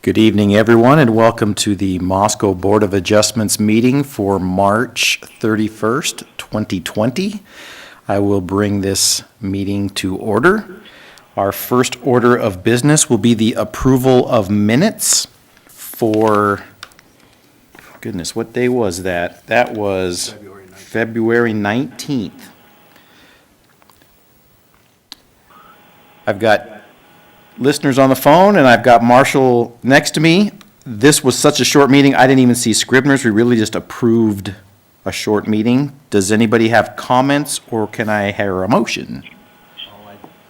Good evening, everyone, and welcome to the Moscow Board of Adjustments meeting for March 31st, 2020. I will bring this meeting to order. Our first order of business will be the approval of minutes for, goodness, what day was that? That was February 19th. I've got listeners on the phone, and I've got Marshall next to me. This was such a short meeting, I didn't even see Scribners. We really just approved a short meeting. Does anybody have comments, or can I hear a motion?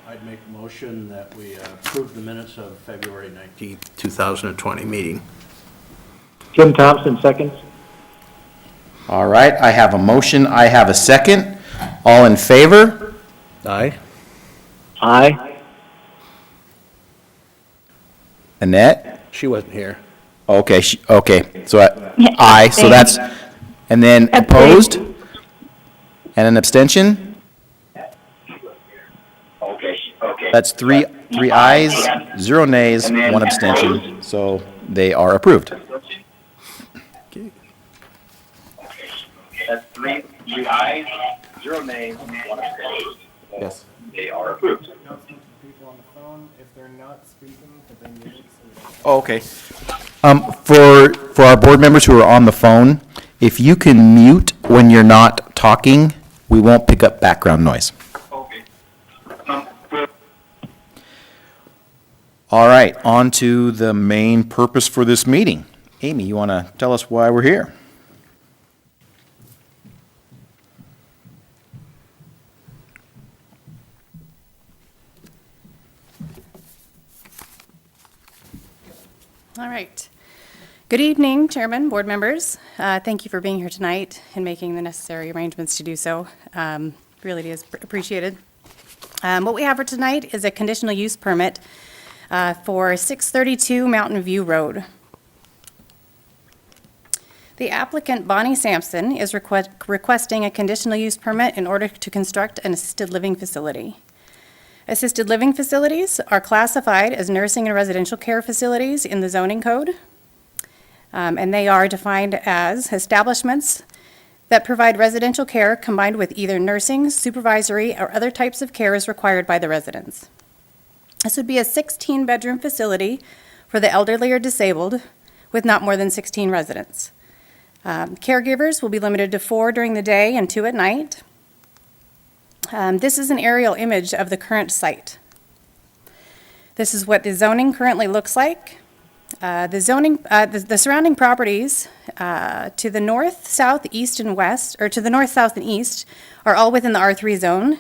I'd make a motion that we approve the minutes of February 19th, 2020 meeting. Jim Thompson, seconds. All right, I have a motion, I have a second. All in favor? Aye. Aye. Annette? She wasn't here. Okay, okay, so aye, so that's, and then opposed? And an abstention? That's three ayes, 0 nays, 1 abstention, so they are approved. Okay. That's three ayes, 0 nays, 1 abstention. Yes. They are approved. Announcement to people on the phone, if they're not speaking, could they mute it so we don't... Oh, okay. For our board members who are on the phone, if you can mute when you're not talking, we won't pick up background noise. Okay. All right, on to the main purpose for this meeting. Amy, you want to tell us why we're here? All right. Good evening, Chairman, board members. Thank you for being here tonight and making the necessary arrangements to do so. Really is appreciated. What we have for tonight is a conditional use permit for 632 Mountain View Road. The applicant, Bonnie Sampson, is requesting a conditional use permit in order to construct an assisted living facility. Assisted living facilities are classified as nursing and residential care facilities in the zoning code, and they are defined as establishments that provide residential care combined with either nursing, supervisory, or other types of care as required by the residents. This would be a 16-bedroom facility for the elderly or disabled with not more than 16 residents. Caregivers will be limited to 4 during the day and 2 at night. This is an aerial image of the current site. This is what the zoning currently looks like. The surrounding properties to the north, south, east, and west, or to the north, south, and east, are all within the R3 zone.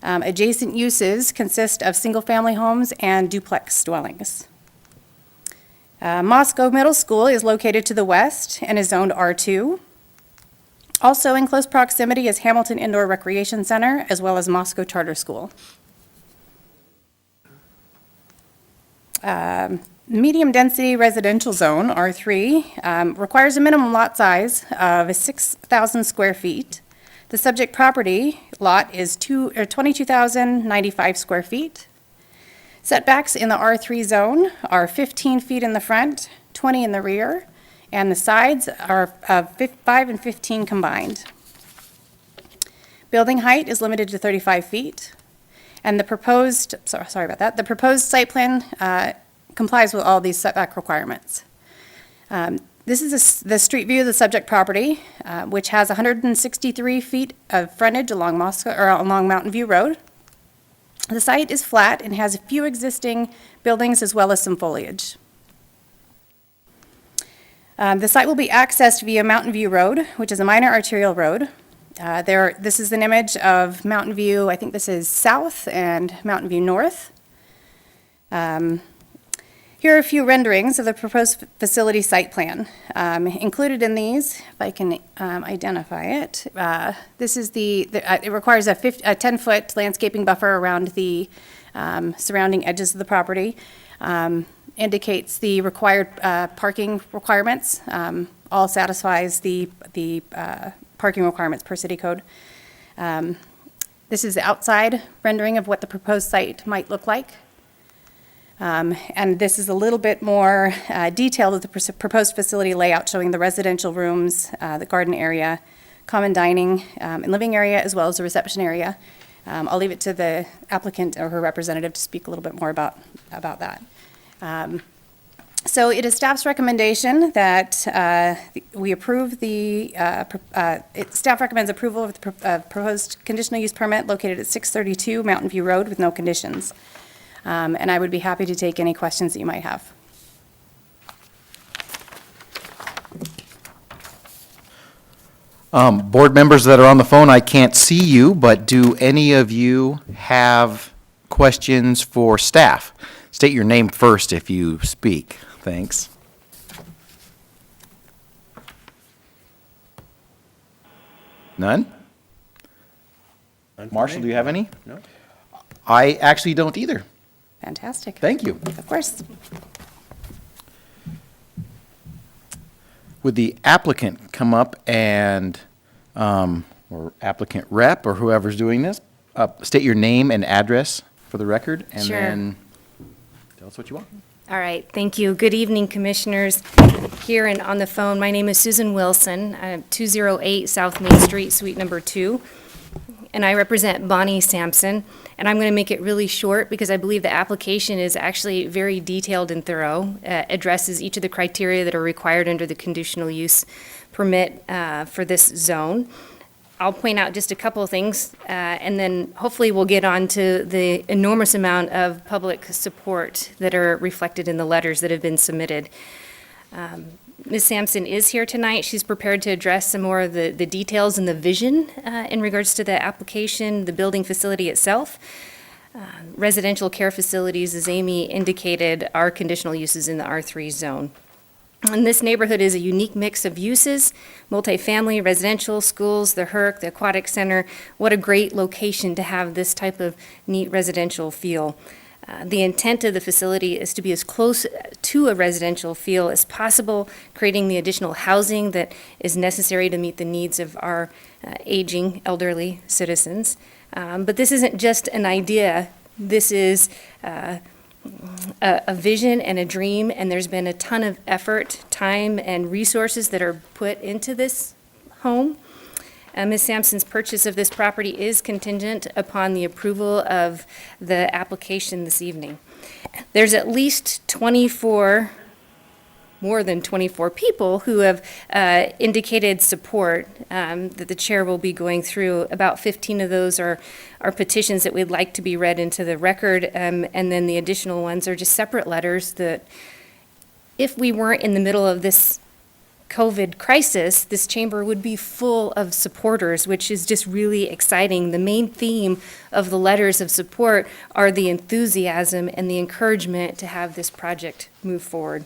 Adjacent uses consist of single-family homes and duplex dwellings. Moscow Middle School is located to the west and is zoned R2. Also in close proximity is Hamilton Indoor Recreation Center, as well as Moscow Charter School. Medium-density residential zone, R3, requires a minimum lot size of 6,000 square feet. The subject property lot is 22,095 square feet. Setbacks in the R3 zone are 15 feet in the front, 20 in the rear, and the sides are 5 and 15 combined. Building height is limited to 35 feet, and the proposed, sorry about that, the proposed site plan complies with all these setback requirements. This is the street view of the subject property, which has 163 feet of frontage along Mountain View Road. The site is flat and has a few existing buildings as well as some foliage. The site will be accessed via Mountain View Road, which is a minor arterial road. This is an image of Mountain View, I think this is south, and Mountain View north. Here are a few renderings of the proposed facility site plan. Included in these, if I can identify it, this is it requires a 10-foot landscaping buffer around the surrounding edges of the property. Indicates the required parking requirements, all satisfies the parking requirements per city code. This is the outside rendering of what the proposed site might look like. And this is a little bit more detailed with the proposed facility layout showing the residential rooms, the garden area, common dining and living area, as well as the reception area. I'll leave it to the applicant or her representative to speak a little bit more about that. So it is staff's recommendation that we approve staff recommends approval of the proposed conditional use permit located at 632 Mountain View Road with no conditions. And I would be happy to take any questions that you might have. Board members that are on the phone, I can't see you, but do any of you have questions for staff? State your name first if you speak. Thanks. None? Marshall, do you have any? No? I actually don't either. Fantastic. Thank you. Of course. Would the applicant come up and, or applicant rep, or whoever's doing this, state your name and address for the record? And Sure. then tell us what you want. All right, thank you. Good evening, Commissioners. Here and on the phone, my name is Susan Wilson. I'm 208 South Main Street, Suite Number 2, and I represent Bonnie Sampson. And I'm going to make it really short because I believe the application is actually very detailed and thorough, addresses each of the criteria that are required under the conditional use permit for this zone. I'll point out just a couple of things, and then hopefully we'll get on to the enormous amount of public support that are reflected in the letters that have been submitted. Ms. Sampson is here tonight. She's prepared to address some more of the details and the vision in regards to the application, the building facility itself. Residential care facilities, as Amy indicated, are conditional uses in the R3 zone. And this neighborhood is a unique mix of uses, multifamily, residential, schools, the HERC, the aquatic center. What a great location to have this type of neat residential feel. The intent of the facility is to be as close to a residential feel as possible, creating the additional housing that is necessary to meet the needs of our aging elderly citizens. But this isn't just an idea. This is a vision and a dream, and there's been a ton of effort, time, and resources that are put into this home. Ms. Sampson's purchase of this property is contingent upon the approval of the application this evening. There's at least more than 24 people who have indicated support that the chair will be going through. About 15 of those are petitions that we'd like to be read into the record, and then the additional ones are just separate letters that, if we weren't in the middle of this COVID crisis, this chamber would be full of supporters, which is just really exciting. The main theme of the letters of support are the enthusiasm and the encouragement to have this project move forward.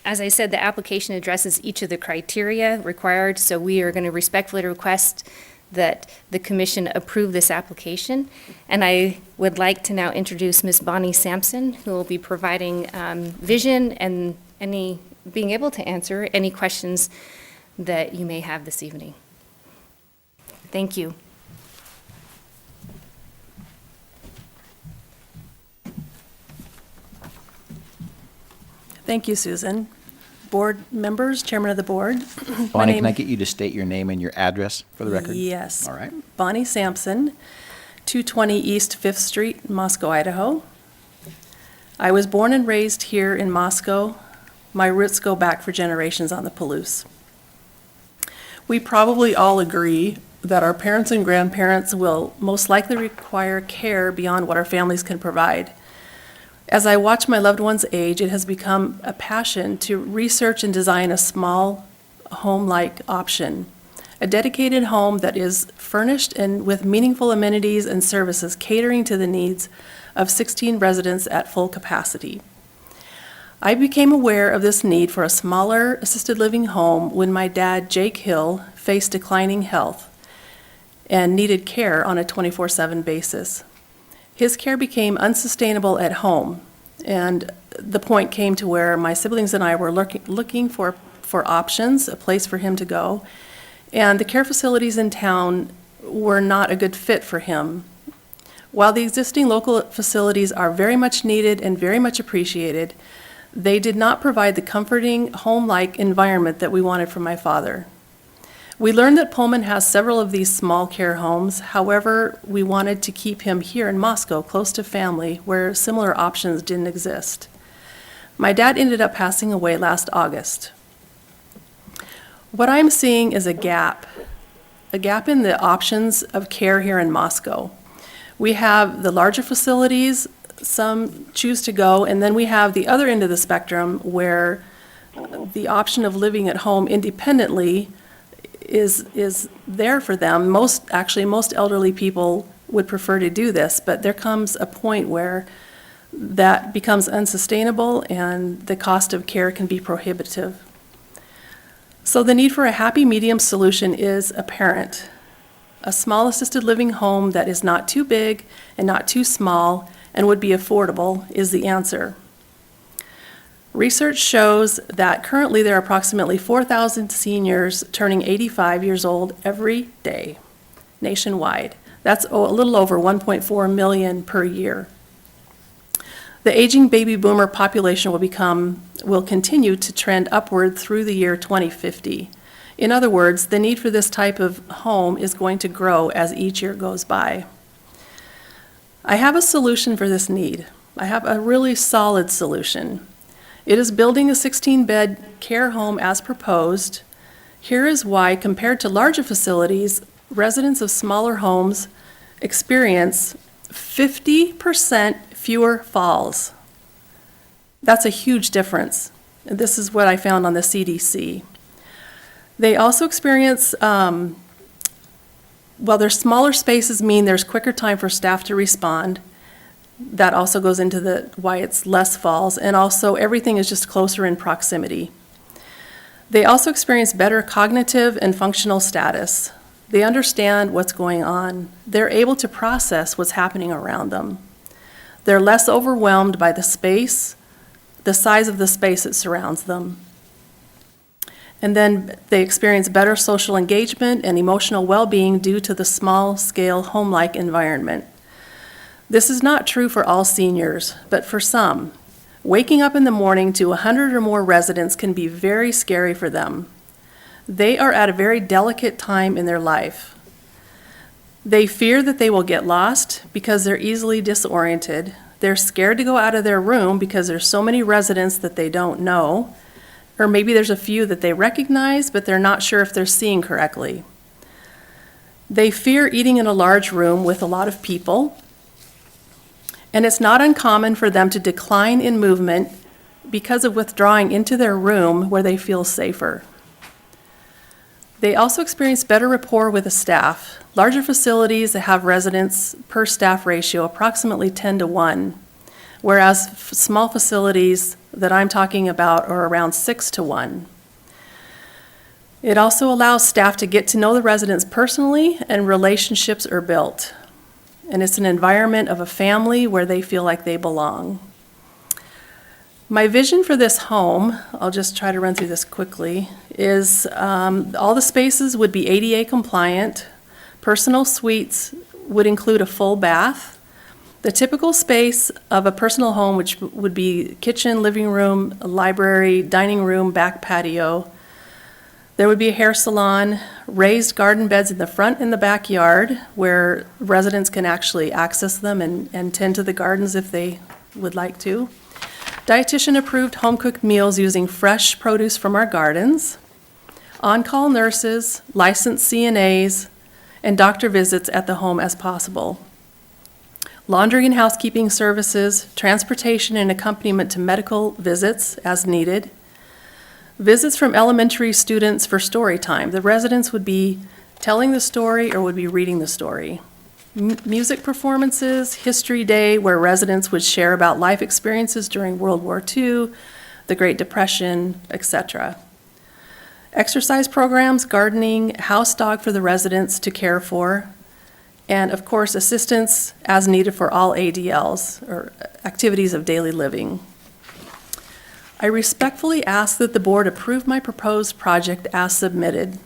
As I said, the application addresses each of the criteria required, so we are going to respectfully request that the commission approve this application. And I would like to now introduce Ms. Bonnie Sampson, who will be providing vision and being able to answer any questions that you may have this evening. Thank you. Thank you, Susan. Board members, chairman of the board. Bonnie, can I get you to state your name and your address for the record? Yes. All right. Bonnie Sampson, 220 East 5th Street, Moscow, Idaho. I was born and raised here in Moscow. My roots go back for generations on the Palouse. We probably all agree that our parents and grandparents will most likely require care beyond what our families can provide. As I watch my loved ones age, it has become a passion to research and design a small home-like option, a dedicated home that is furnished and with meaningful amenities and services catering to the needs of 16 residents at full capacity. I became aware of this need for a smaller assisted living home when my dad, Jake Hill, faced declining health and needed care on a 24/7 basis. His care became unsustainable at home, and the point came to where my siblings and I were looking for options, a place for him to go, and the care facilities in town were not a good fit for him. While the existing local facilities are very much needed and very much appreciated, they did not provide the comforting, home-like environment that we wanted from my father. We learned that Pullman has several of these small care homes. However, we wanted to keep him here in Moscow, close to family, where similar options didn't exist. My dad ended up passing away last August. What I'm seeing is a gap in the options of care here in Moscow. We have the larger facilities, some choose to go, and then we have the other end of the spectrum where the option of living at home independently is there for them. Most elderly people would prefer to do this, but there comes a point where that becomes unsustainable and the cost of care can be prohibitive. So the need for a happy medium solution is apparent. A small assisted living home that is not too big and not too small and would be affordable is the answer. Research shows that currently there are approximately 4,000 seniors turning 85 years old every day nationwide. That's a little over 1.4 million per year. The aging baby boomer population will continue to trend upward through the year 2050. In other words, the need for this type of home is going to grow as each year goes by. I have a solution for this need. I have a really solid solution. It is building a 16-bed care home as proposed. Here is why, compared to larger facilities, residents of smaller homes experience 50% fewer falls. That's a huge difference. And this is what I found on the CDC. They also experience, their smaller spaces mean there's quicker time for staff to respond. That also goes into why it's less falls, and also everything is just closer in proximity. They also experience better cognitive and functional status. They understand what's going on. They're able to process what's happening around them. They're less overwhelmed by the size of the space that surrounds them. And then they experience better social engagement and emotional well-being due to the small-scale home-like environment. This is not true for all seniors, but for some. Waking up in the morning to 100 or more residents can be very scary for them. They are at a very delicate time in their life. They fear that they will get lost because they're easily disoriented. They're scared to go out of their room because there's so many residents that they don't know, or maybe there's a few that they recognize, but they're not sure if they're seeing correctly. They fear eating in a large room with a lot of people, and it's not uncommon for them to decline in movement because of withdrawing into their room where they feel safer. They also experience better rapport with the staff. Larger facilities that have residents per staff ratio approximately 10-1, whereas small facilities that I'm talking about are around 6-1. It also allows staff to get to know the residents personally, and relationships are built. And it's an environment of a family where they feel like they belong. My vision for this home, I'll just try to run through this quickly, is all the spaces would be ADA compliant. Personal suites would include a full bath. The typical space of a personal home, which would be kitchen, living room, library, dining room, back patio. There would be a hair salon, raised garden beds in the front and the backyard where residents can actually access them and tend to the gardens if they would like to. Dietitian-approved home-cooked meals using fresh produce from our gardens. On-call nurses, licensed CNAs, and doctor visits at the home as possible. Laundry and housekeeping services, transportation and accompaniment to medical visits as needed. Visits from elementary students for story time. The residents would be telling the story or would be reading the story. Music performances, history day, where residents would share about life experiences during World War II, the Great Depression, etc. Exercise programs, gardening, house dog for the residents to care for, and of course, assistance as needed for all ADLs, or activities of daily living. I respectfully ask that the board approve my proposed project as submitted.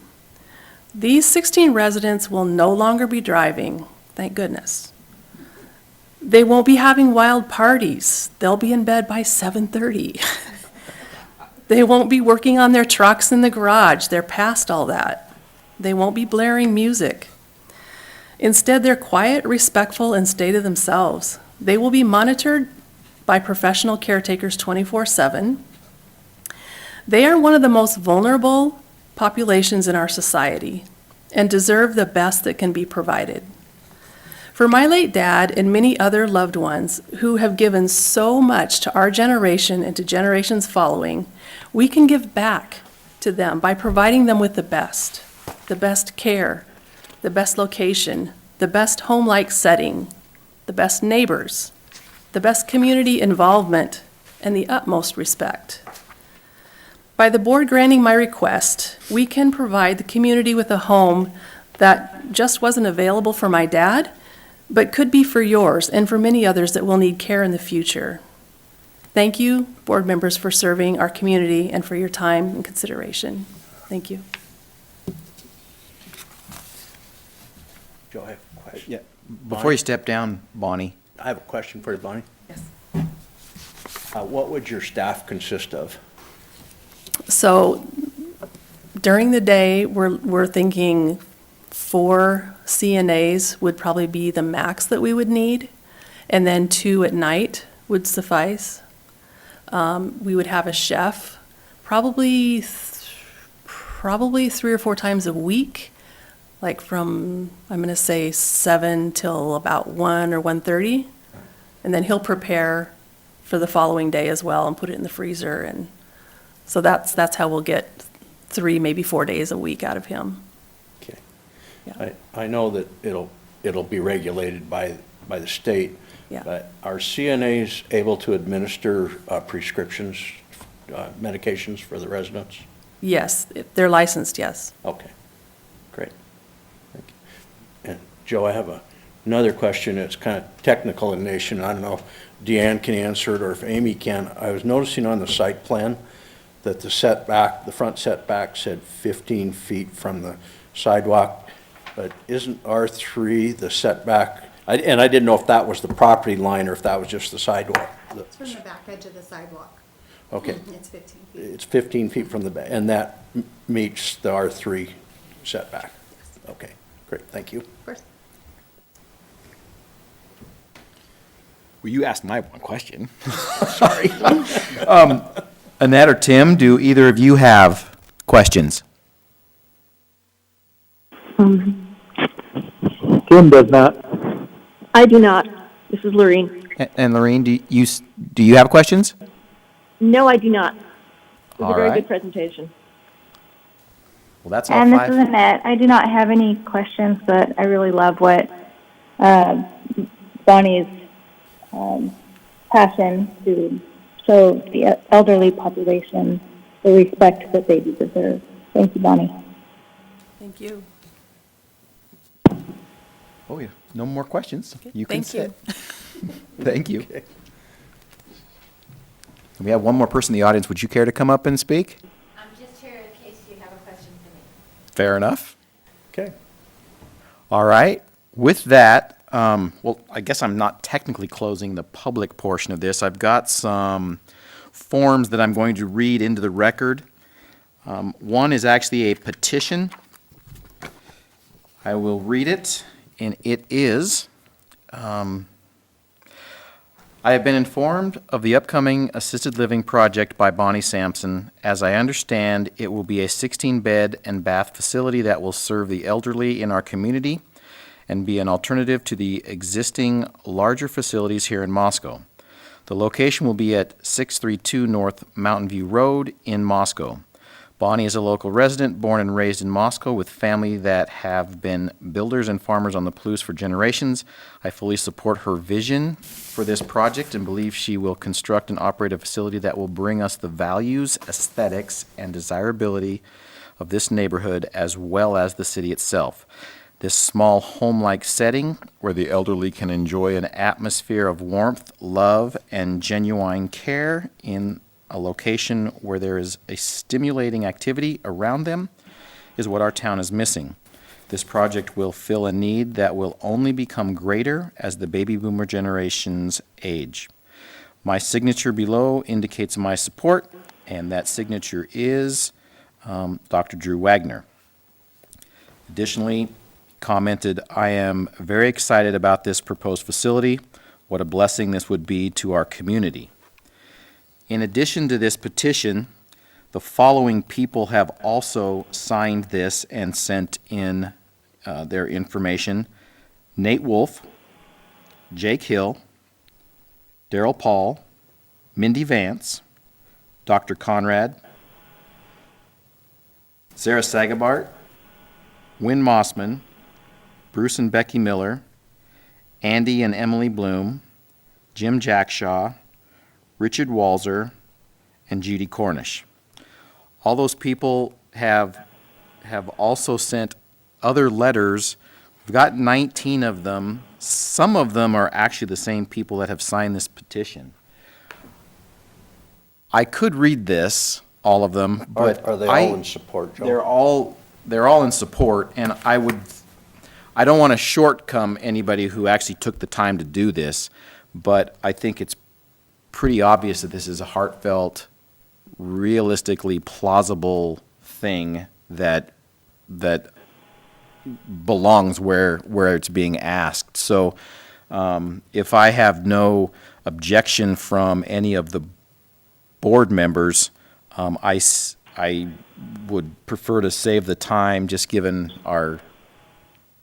These 16 residents will no longer be driving, thank goodness. They won't be having wild parties. They'll be in bed by 7:30. They won't be working on their trucks in the garage. They're past all that. They won't be blaring music. Instead, they're quiet, respectful, and stay to themselves. They will be monitored by professional caretakers 24/7. They are one of the most vulnerable populations in our society and deserve the best that can be provided. For my late dad and many other loved ones who have given so much to our generation and to generations following, we can give back to them by providing them with the best care, the best location, the best home-like setting, the best neighbors, the best community involvement, and the utmost respect. By the board granting my request, we can provide the community with a home that just wasn't available for my dad, but could be for yours and for many others that will need care in the future. Thank you, board members, for serving our community and for your time and consideration. Thank you. Joe, I have a question. Yeah. Before you step down, Bonnie, I have a question for you, Bonnie. Yes. What would your staff consist of? So during the day, we're thinking 4 CNAs would probably be the max that we would need, and then 2 at night would suffice. We would have a chef, probably 3 or 4 times a week, like from, I'm gonna say 7 till about 1 or 1:30. And then he'll prepare for the following day as well and put it in the freezer. And so that's how we'll get 3, maybe 4 days a week out of him. Okay. Yeah. I know that it'll be regulated by the state. Yeah. But are CNAs able to administer prescriptions, medications for the residents? Yes, if they're licensed, yes. Okay, great. Thank you. And Joe, I have another question. It's kind of technical in nature. I don't know if Deanne can answer it or if Amy can. I was noticing on the site plan that the setback, the front setback said 15 feet from the sidewalk, but isn't R3 the setback? And I didn't know if that was the property line or if that was just the sidewalk. It's from the back edge of the sidewalk. Okay. It's 15 feet. It's 15 feet from the back, and that meets the R3 setback? Okay, great, thank you. Of course. well, you asked my one question. Sorry. Annette or Tim, do either of you have questions? Tim does not. I do not. This is Lorene. And Lorene, do you have questions? No, I do not. It was All a very right. good presentation. Well, that's all And this 5. is Annette. I do not have any questions, but I really love what Bonnie's passion to show the elderly population the respect that they deserve. Thank you, Bonnie. Thank you. Oh, yeah. No more questions. You can Thank you. sit. Thank you. We have one more person in the audience. Would you care to come up and speak? I'm just here in case you have a question for me. Fair enough. Okay. All right. With that, well, I guess I'm not technically closing the public portion of this. I've got some forms that I'm going to read into the record. One is actually a petition. I will read it, and it is, I have been informed of the upcoming assisted living project by Bonnie Sampson. As I understand, it will be a 16-bed and bath facility that will serve the elderly in our community and be an alternative to the existing larger facilities here in Moscow. The location will be at 632 North Mountain View Road in Moscow. Bonnie is a local resident, born and raised in Moscow, with family that have been builders and farmers on the Palouse for generations. I fully support her vision for this project and believe she will construct and operate a facility that will bring us the values, aesthetics, and desirability of this neighborhood as well as the city itself. This small home-like setting where the elderly can enjoy an atmosphere of warmth, love, and genuine care in a location where there is a stimulating activity around them is what our town is missing. This project will fill a need that will only become greater as the baby boomer generations age. My signature below indicates my support, and that signature is Dr. Drew Wagner. Additionally, commented, "I am very excited about this proposed facility. What a blessing this would be to our community." In addition to this petition, the following people have also signed this and sent in their information: Nate Wolf, Jake Hill, Daryl Paul, Mindy Vance, Dr. Conrad, Sarah Sagabart, Wynn Mossman, Bruce and Becky Miller, Andy and Emily Bloom, Jim Jackshaw, Richard Walzer, and Judy Cornish. All those people have also sent other letters. We've got 19 of them. Some of them are actually the same people that have signed this petition. I could read this, all of them, but Are they all in support, Joe? They're all in support, and I don't want to shortcome anybody who actually took the time to do this, but I think it's pretty obvious that this is a heartfelt, realistically plausible thing that belongs where it's being asked. So if I have no objection from any of the board members, I would prefer to save the time, just given our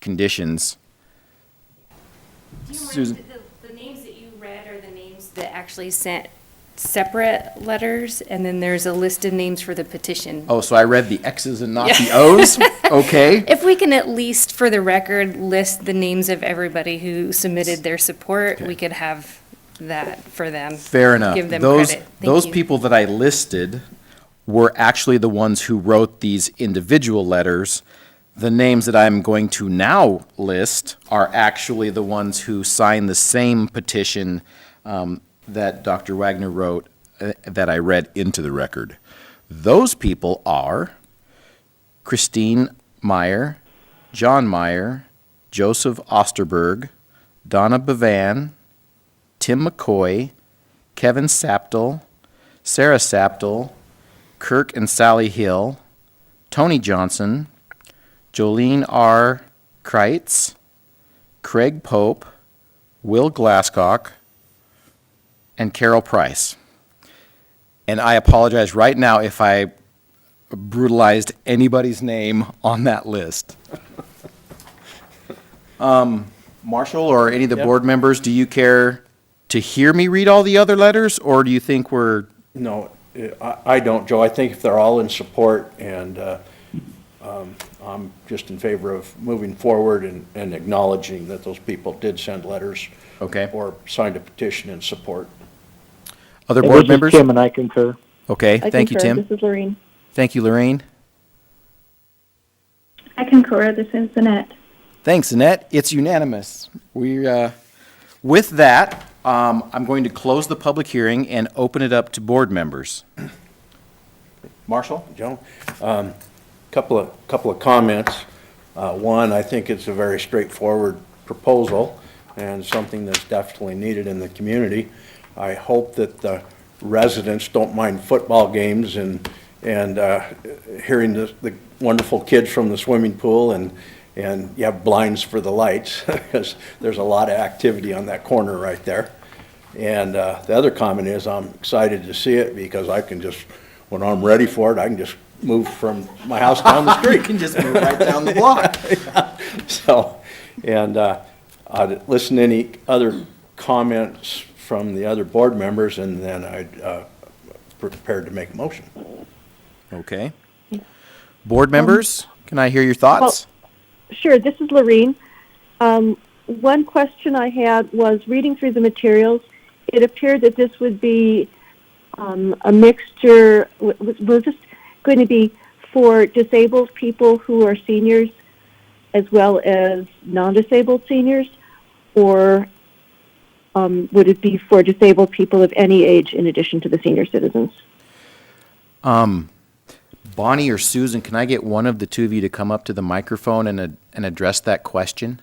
conditions. Do you Susan? mind, the names that you read are the names that actually sent separate letters, and then there's a list of names for the petition. Oh, so I read the X's and not the O's? Okay. If we can at least, for the record, list the names of everybody who submitted their support, we could have that for them. Fair enough. Give them Those, credit. Thank those you. people that I listed were actually the ones who wrote these individual letters. The names that I'm going to now list are actually the ones who signed the same petition that Dr. Wagner wrote that I read into the record. Those people are Christine Meyer, John Meyer, Joseph Osterberg, Donna Bevan, Tim McCoy, Kevin Saptel, Sarah Saptel, Kirk and Sally Hill, Tony Johnson, Jolene R. Kreitz, Craig Pope, Will Glasscock, and Carol Price. And I apologize right now if I brutalized anybody's name on that list. Marshall or any of the Yep. board members, do you care to hear me read all the other letters, or do you think we're... No, I don't, Joe. I think if they're all in support, and I'm just in favor of moving forward and acknowledging that those people did send letters. Okay. Or signed a petition in support. Other And board this is members? Tim, and I concur. Okay, thank you, Tim. This is Lorraine. Thank you, Lorraine. I concur. This is Annette. Thanks, Annette. It's unanimous. With that, I'm going to close the public hearing and open it up to board members. Marshall? Joe, couple of comments. One, I think it's a very straightforward proposal and something that's definitely needed in the community. I hope that the residents don't mind football games and hearing the wonderful kids from the swimming pool, and you have blinds for the lights, because there's a lot of activity on that corner right there. And the other comment is, I'm excited to see it, because I can just, when I'm ready for it, I can just move from my house down the street. You can just move right down the block. So, and I'd listen to any other comments from the other board members, and then I'd prepared to make a motion. Okay. Board members, can I hear your thoughts? Sure, this is Lorraine. One question I had was, reading through the materials, it appeared that this would be a mixture, was this going to be for disabled people who are seniors as well as non-disabled seniors, or would it be for disabled people of any age in addition to the senior citizens? Bonnie or Susan, can I get one of the two of you to come up to the microphone and and address that question?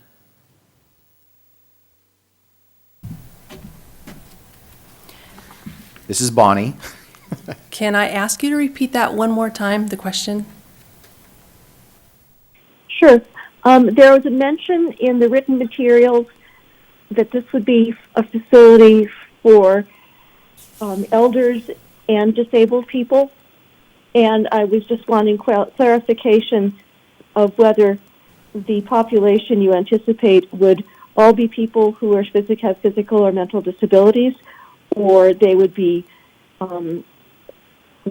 This is Bonnie. Can I ask you to repeat that one more time, the question? Sure. There was a mention in the written materials that this would be a facility for elders and disabled people. And I was just wanting clarification of whether the population you anticipate would all be people who have physical or mental disabilities, or they would be in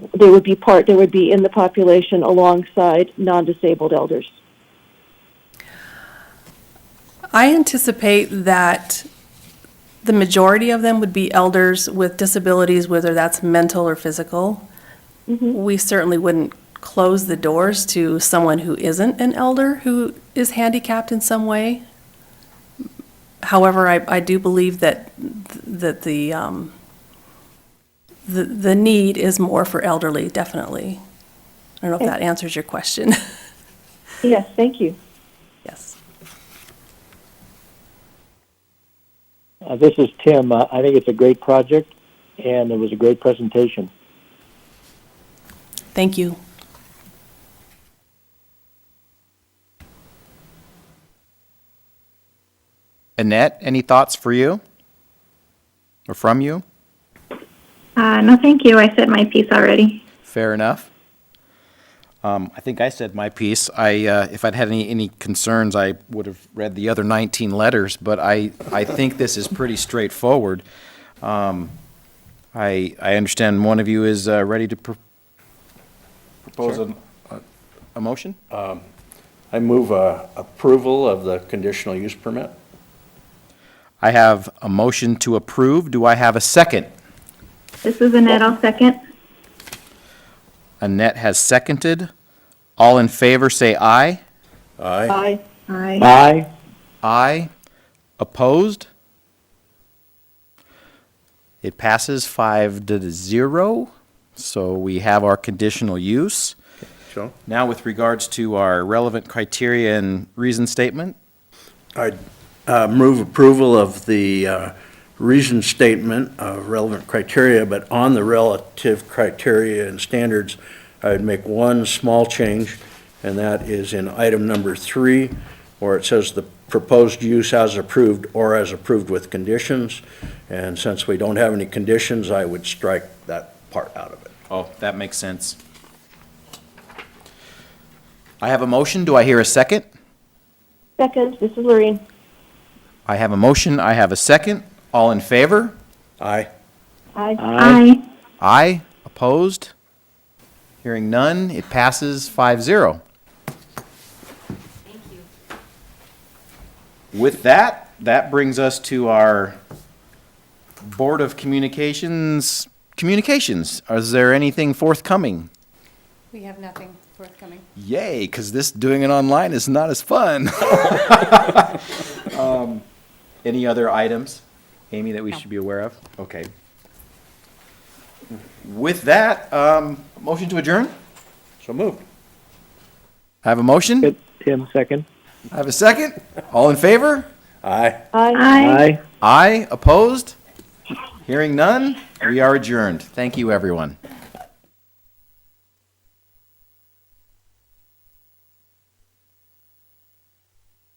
the population alongside non-disabled elders. I anticipate that the majority of them would be elders with disabilities, whether that's mental or physical. We certainly wouldn't close the doors to someone who isn't an elder who is handicapped in some way. However, I do believe that the need is more for elderly, definitely. I don't know if that answers your question. Yes, thank you. Yes. This is Tim. I think it's a great project, and it was a great presentation. Thank you. Annette, any thoughts for you? Or from you? No, thank you. I said my piece already. Fair enough. I think I said my piece. If I'd had any concerns, I would have read the other 19 letters, but I think this is pretty straightforward. I understand one of you is ready to propose a motion? I move approval of the conditional use permit. I have a motion to approve. Do I have a second? This is Annette. I'll second. Annette has seconded. All in favor, say aye. Aye. Aye. Aye. Aye. Opposed? It passes 5-0, so we have our conditional use. Joe? Now, with regards to our relevant criteria and reason statement, I move approval of the reason statement of relevant criteria, but on the relative criteria and standards, I would make one small change, and that is in item number 3, where it says the proposed use as approved or as approved with conditions. And since we don't have any conditions, I would strike that part out of it. oh, that makes sense. I have a motion. Do I hear a second? Second, this is Lorraine. I have a motion. I have a second. All in favor? Aye. Aye. Aye. Aye. Opposed? Hearing none, it passes 5-0. Thank you. With that, that brings us to our Board of Communications. Is there anything forthcoming? We have nothing forthcoming. Yay, because this doing it online is not as fun. Any other items, Amy, that we should be aware of? Okay. With that, motion to adjourn? So moved. I have a motion? Good. Tim, second. I have a second? All in favor? Aye. Aye. Aye. Aye. Opposed? Hearing none, we are adjourned. Thank you, everyone.